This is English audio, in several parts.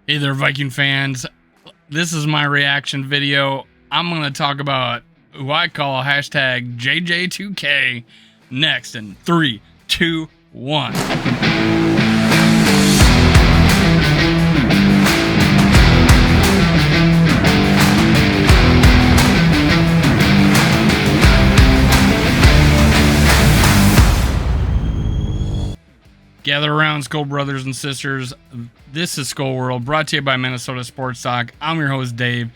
Hey there, Viking fans. This is my reaction video. I'm going to talk about who I call hashtag JJ2K next in 3, 2, 1. Gather around, Skull brothers and sisters. This is Skull World, brought to you by Minnesota Sports Talk. I'm your host, Dave.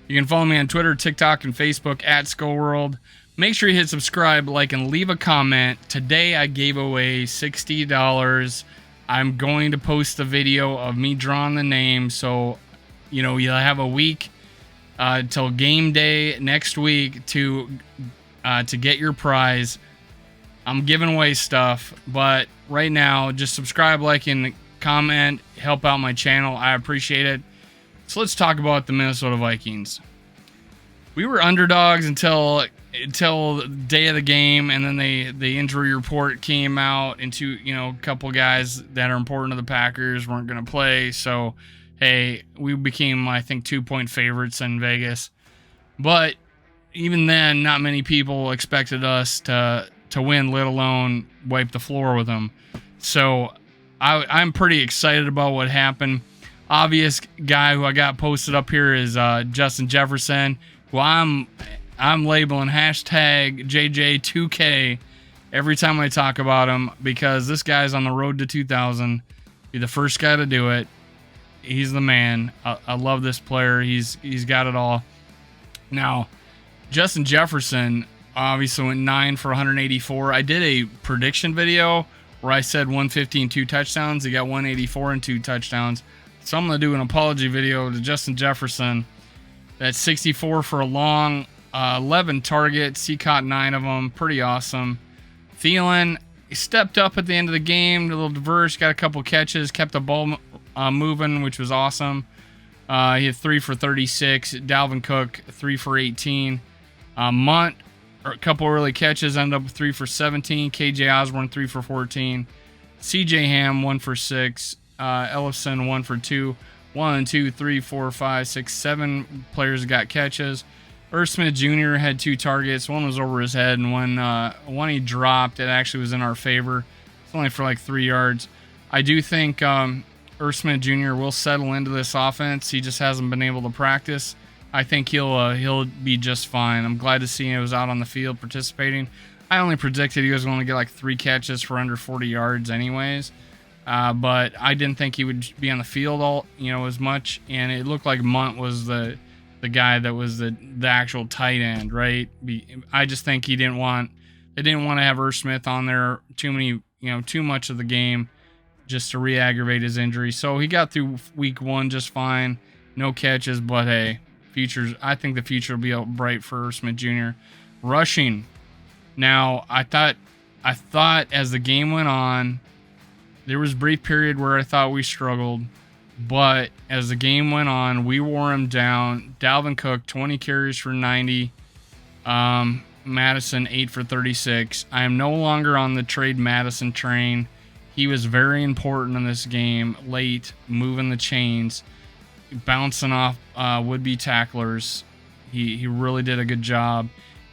You can follow me on Twitter, TikTok, and Facebook at Skull World. Make sure you hit subscribe, like, and leave a comment. Today, I gave away $60. I'm going to post a video of me drawing the name, so you'll have a week till game day next week to get your prize. I'm giving away stuff, but right now, just subscribe, like, and comment. Help out my channel. I appreciate it. So let's talk about the Minnesota Vikings. We were underdogs until the day of the game, and then the injury report came out, and a couple guys that are important to the Packers weren't going to play. So, hey, we became, I think, 2-point favorites in Vegas. But even then, not many people expected us to win, let alone wipe the floor with them. So I'm pretty excited about what happened. Obvious guy who I got posted up here is Justin Jefferson, who I'm labeling hashtag JJ2K every time I talk about him, because this guy's on the road to 2,000. Be the first guy to do it. He's the man. I love this player. He's got it all. Now, Justin Jefferson obviously went 9 for 184. I did a prediction video where I said 150 and 2 touchdowns. He got 184 and 2 touchdowns. So I'm going to do an apology video to Justin Jefferson. That's 64 for a long, 11 targets. He caught 9 of them. Pretty awesome. Thielen, he stepped up at the end of the game, a little diverse, got a couple catches, kept the ball moving, which was awesome. He had 3 for 36. Dalvin Cook, 3 for 18. Munt, a couple early catches, ended up with 3 for 17. KJ Osborne, 3 for 14. CJ Ham, 1 for 6. Ellison, 1 for 2. 1, 2, 3, 4, 5, 6, 7 players got catches. Irv Smith Jr. had 2 targets. One was over his head, and one he dropped. It actually was in our favor. It's only for like 3 yards. I do think Irv Smith Jr. will settle into this offense. He just hasn't been able to practice. I think he'll be just fine. I'm glad to see he was out on the field participating. I only predicted he was going to get like 3 catches for under 40 yards anyways. But I didn't think he would be on the field as much, and it looked like Munt was the guy that was the actual tight end, right? I just think they didn't want to have Irv Smith on there too much of the game just to re-aggravate his injury. So he got through week 1 just fine. No catches, but hey, I think the future will be bright for Irv Smith Jr. Rushing. Now, I thought as the game went on, there was a brief period where I thought we struggled, but as the game went on, we wore him down. Dalvin Cook, 20 carries for 90. Madison, 8 for 36. I am no longer on the trade Madison train. He was very important in this game, late, moving the chains, bouncing off would-be tacklers. He really did a good job,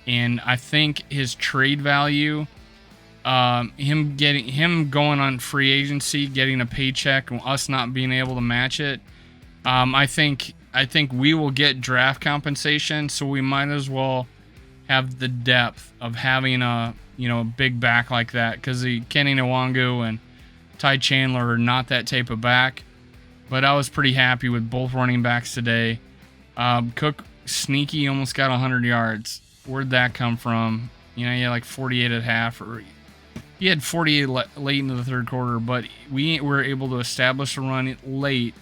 and I think his trade value, him going on free agency, getting a paycheck, and us not being able to match it, I think we will get draft compensation, so we might as well have the depth of having a big back like that, because Kenny Nwangu and Ty Chandler are not that type of back. But I was pretty happy with both running backs today. Cook, sneaky, almost got 100 yards. Where'd that come from? He had like 48 at half, or he had 48 late into the third quarter. But we were able to establish a run late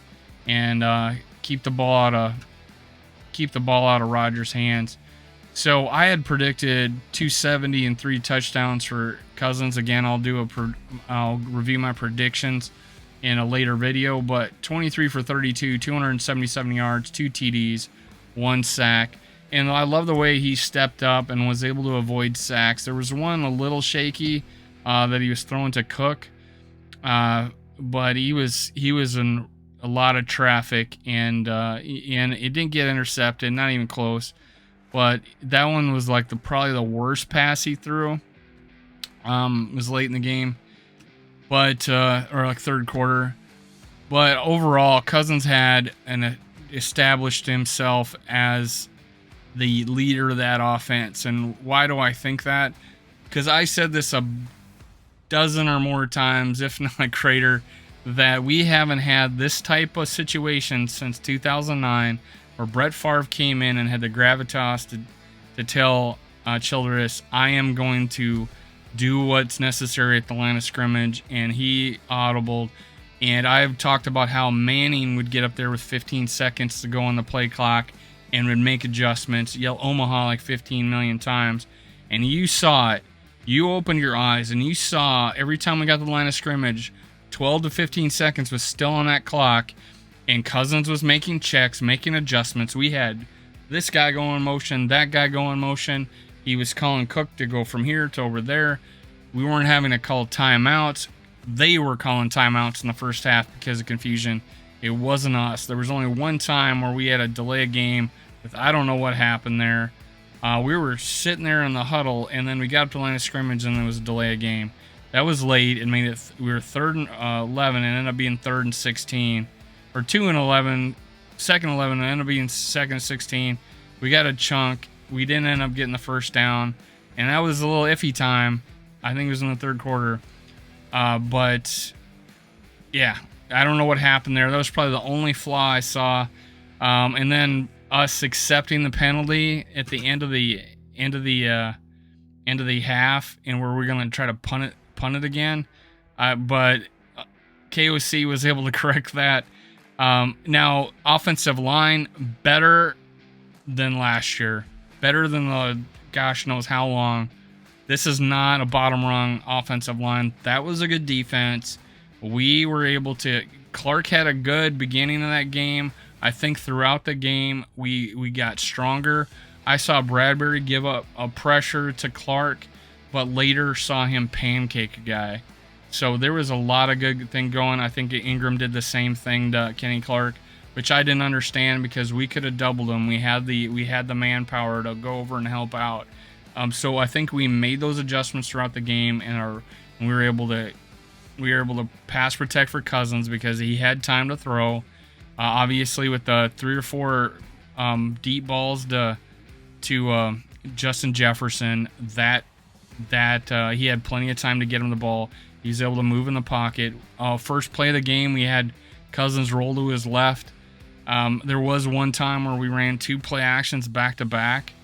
and keep the ball out of Rodgers' hands. So I had predicted 270 and 3 touchdowns for Cousins. Again, I'll review my predictions in a later video, but 23 for 32, 277 yards, 2 TDs, 1 sack. And I love the way he stepped up and was able to avoid sacks. There was one a little shaky that he was throwing to Cook, but he was a lot of traffic, and it didn't get intercepted, not even close. But that one was like probably the worst pass he threw. It was late in the game, but or like third quarter. But overall, Cousins had established himself as the leader of that offense. And why do I think that? Because I said this a dozen or more times, if not greater, that we haven't had this type of situation since 2009, where Brett Favre came in and had the gravitas to tell Childress, I am going to do what's necessary at the line of scrimmage, and he audibled. And I've talked about how Manning would get up there with 15 seconds to go on the play clock and would make adjustments, yell Omaha like 15 million times. And you saw it. You opened your eyes and you saw every time we got to the line of scrimmage, 12 to 15 seconds was still on that clock, and Cousins was making checks, making adjustments. We had this guy go in motion, that guy go in motion. He was calling Cook to go from here to over there. We weren't having to call timeouts. They were calling timeouts in the first half because of confusion. It wasn't us. There was only one time where we had to delay a game with, I don't know what happened there. We were sitting there in the huddle, and then we got up to the line of scrimmage, and there was a delay of game. That was late. It made it. We were 3rd and 11, and ended up being 3rd and 16, or 2 and 11, 2nd and 11, and ended up being 2nd and 16. We got a chunk. We didn't end up getting the first down, and that was a little iffy time. I think it was in the third quarter. But yeah, I don't know what happened there. That was probably the only flaw I saw. And then us accepting the penalty at the end of the half, and where we're going to try to punt it again. But KOC was able to correct that. Now, offensive line, better than last year. Better than the gosh knows how long. This is not a bottom rung offensive line. That was a good defense. We were able to... Clark had a good beginning of that game. I think throughout the game, we got stronger. I saw Bradbury give up a pressure to Clark, but later saw him pancake a guy. So there was a lot of good thing going. I think Ingram did the same thing to Kenny Clark, which I didn't understand because we could have doubled him. We had the manpower to go over and help out. So I think we made those adjustments throughout the game, and we were able to pass protect for Cousins because he had time to throw. Obviously, with the 3 or 4 deep balls to Justin Jefferson, that he had plenty of time to get him the ball. He was able to move in the pocket. First play of the game, we had Cousins roll to his left. There was one time where we ran 2 play actions back to back.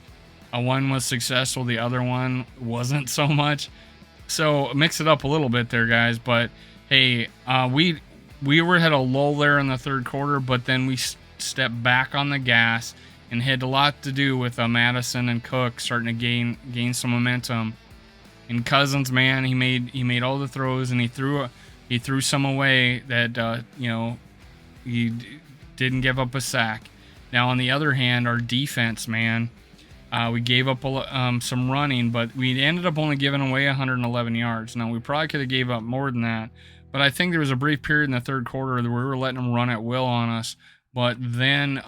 One was successful, the other one wasn't so much. So mix it up a little bit there, guys. But hey, we had a lull there in the third quarter, but then we stepped back on the gas, and had a lot to do with Madison and Cook starting to gain some momentum. And Cousins, man, he made all the throws, and he threw some away that he didn't give up a sack. Now on the other hand, our defense, man. We gave up some running, but we ended up only giving away 111 yards. Now, we probably could have gave up more than that, but I think there was a brief period in the third quarter that we were letting them run at will on us. But then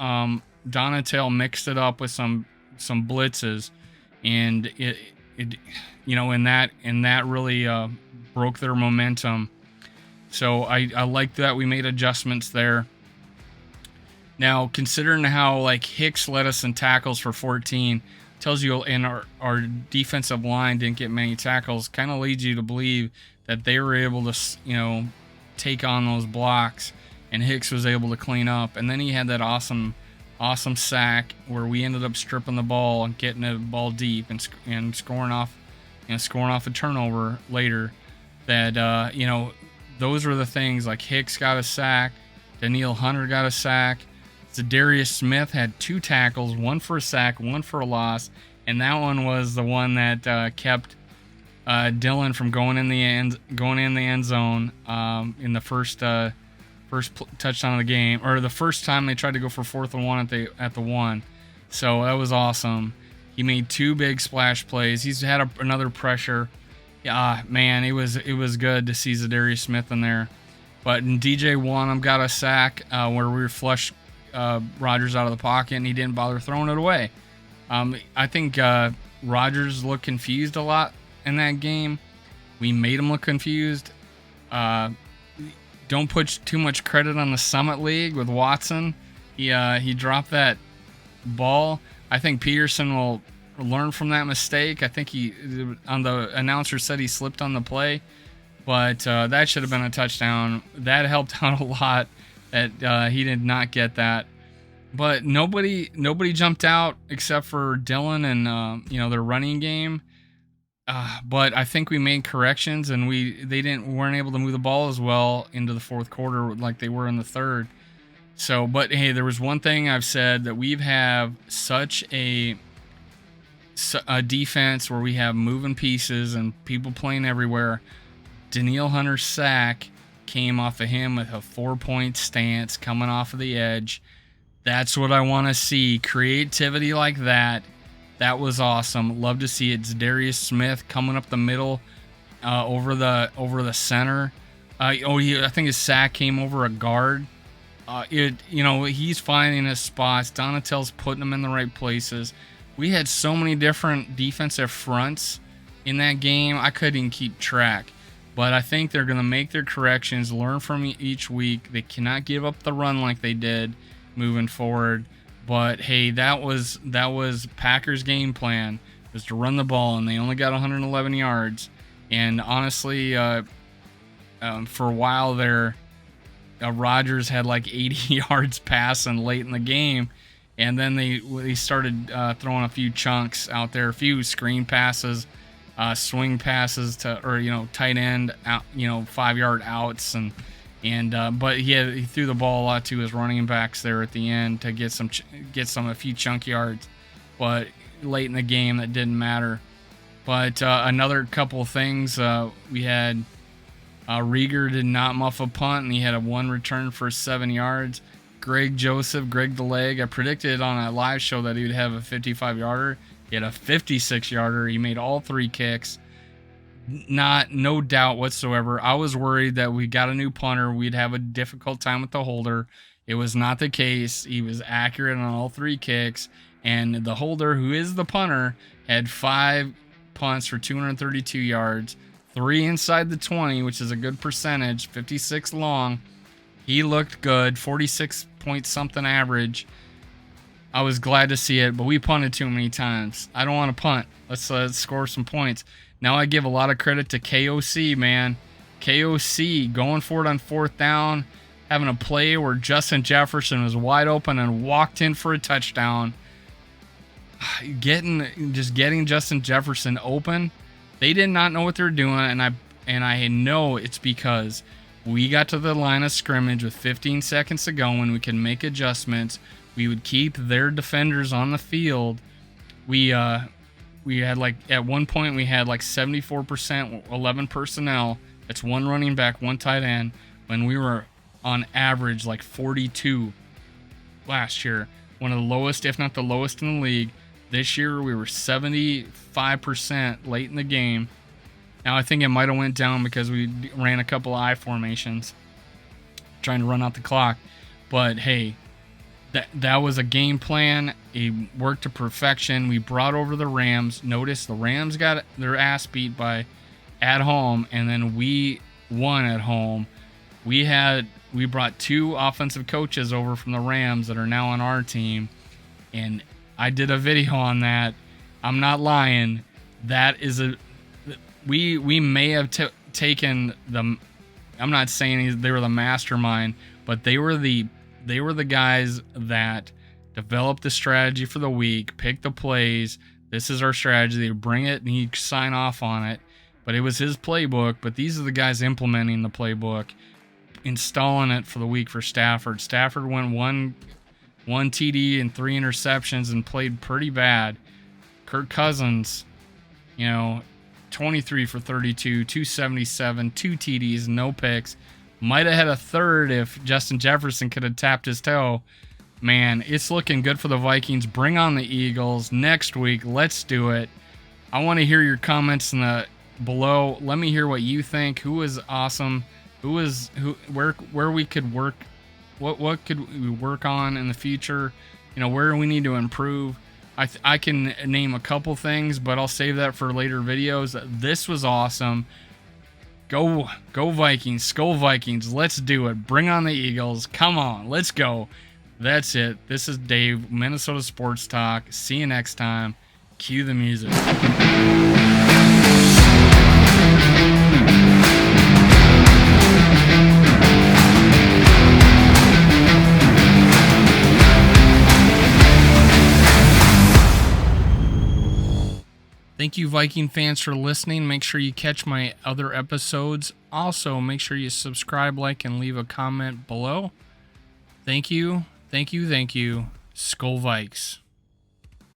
Donatel mixed it up with some blitzes, and and that really broke their momentum. So I liked that we made adjustments there. Now, considering how Hicks led us in tackles for 14, tells you, and our defensive line didn't get many tackles, kind of leads you to believe that they were able to, take on those blocks, and Hicks was able to clean up. And then he had that awesome sack where we ended up stripping the ball and getting the ball deep and scoring off a turnover later. That those were the things. Like Hicks got a sack, Daniil Hunter got a sack. Zadarius Smith had 2 tackles, 1 for a sack, 1 for a loss, and that one was the one that kept Dillon from going in the end zone in the first touchdown of the game, or the first time they tried to go for 4th and 1 at the 1. So that was awesome. He made 2 big splash plays. He's had another pressure. Yeah, man, it was good to see Zadarius Smith in there. But in DJ Wanham got a sack where we were flushed Rodgers out of the pocket, and he didn't bother throwing it away. I think Rodgers looked confused a lot in that game. We made him look confused. Don't put too much credit on the Summit League with Watson. He dropped that ball. I think Peterson will learn from that mistake. I think the announcer said he slipped on the play, but that should have been a touchdown. That helped out a lot that he did not get that. But nobody jumped out except for Dylan and their running game. But I think we made corrections, and they weren't able to move the ball as well into the fourth quarter like they were in the third. So, but hey, there was one thing I've said, that we have such a defense where we have moving pieces and people playing everywhere. Danielle Hunter's sack came off of him with a 4-point stance coming off of the edge. That's what I want to see. Creativity like that. That was awesome. Love to see it. It's Darius Smith coming up the middle over the center. I think his sack came over a guard. He's finding his spots. Donatel's putting them in the right places. We had so many different defensive fronts in that game, I couldn't even keep track. But I think they're going to make their corrections, learn from each week. They cannot give up the run like they did moving forward. But hey, that was Packers' game plan, was to run the ball, and they only got 111 yards. And honestly, for a while there, Rodgers had like 80 yards passing late in the game, and then they started throwing a few chunks out there, a few screen passes, swing passes to tight end out, 5-yard outs, but he threw the ball a lot to his running backs there at the end to get a few chunk yards, but late in the game that didn't matter. But another couple of things, we had Rieger did not muff a punt, and he had a 1 return for 7 yards. Greg the Leg, I predicted on a live show that he would have a 55-yarder. He had a 56-yarder. He made all 3 kicks. No doubt whatsoever. I was worried that we got a new punter, we'd have a difficult time with the holder. It was not the case. He was accurate on all 3 kicks, and the holder, who is the punter, had 5 punts for 232 yards, 3 inside the 20, which is a good percentage, 56 long. He looked good, 46 point something average. I was glad to see it, but we punted too many times. I don't want to punt. Let's score some points. Now I give a lot of credit to KOC, man. KOC going for it on 4th down, having a play where Justin Jefferson was wide open and walked in for a touchdown. Getting Justin Jefferson open. They did not know what they were doing, and I know it's because we got to the line of scrimmage with 15 seconds to go, and we can make adjustments. We would keep their defenders on the field. We had at one point we had 74%, 11 personnel. That's 1 running back, 1 tight end. When we were on average 42 last year, one of the lowest, if not the lowest in the league. This year we were 75% late in the game. Now I think it might have went down because we ran a couple of I formations trying to run out the clock. But hey, that was a game plan. It worked to perfection. We brought over the Rams. Notice the Rams got their ass beat at home, and then we won at home. We brought 2 offensive coaches over from the Rams that are now on our team, and I did a video on that. I'm not lying. That is we may have taken them. I'm not saying they were the mastermind, but they were the guys that developed the strategy for the week, picked the plays. This is our strategy. They bring it and he'd sign off on it. But it was his playbook. But these are the guys implementing the playbook, installing it for the week for Stafford. Stafford went one TD and 3 interceptions and played pretty bad. Kirk Cousins, 23 for 32, 277, 2 TDs, no picks. Might have had a third if Justin Jefferson could have tapped his toe. Man, it's looking good for the Vikings. Bring on the Eagles next week. Let's do it. I want to hear your comments below. Let me hear what you think. Who was awesome where we could work, what could we work on in the future, where we need to improve. I can name a couple things, but I'll save that for later videos. This was awesome. Go Vikings, Skull Vikings. Let's do it. Bring on the Eagles. Come on, let's go. That's it. This is Dave, Minnesota Sports Talk. See you next time. Cue the music. Thank you, Viking fans, for listening. Make sure you catch my other episodes. Also, make sure you subscribe, like, and leave a comment below. Thank you. Thank you. Thank you. Skull Vikes.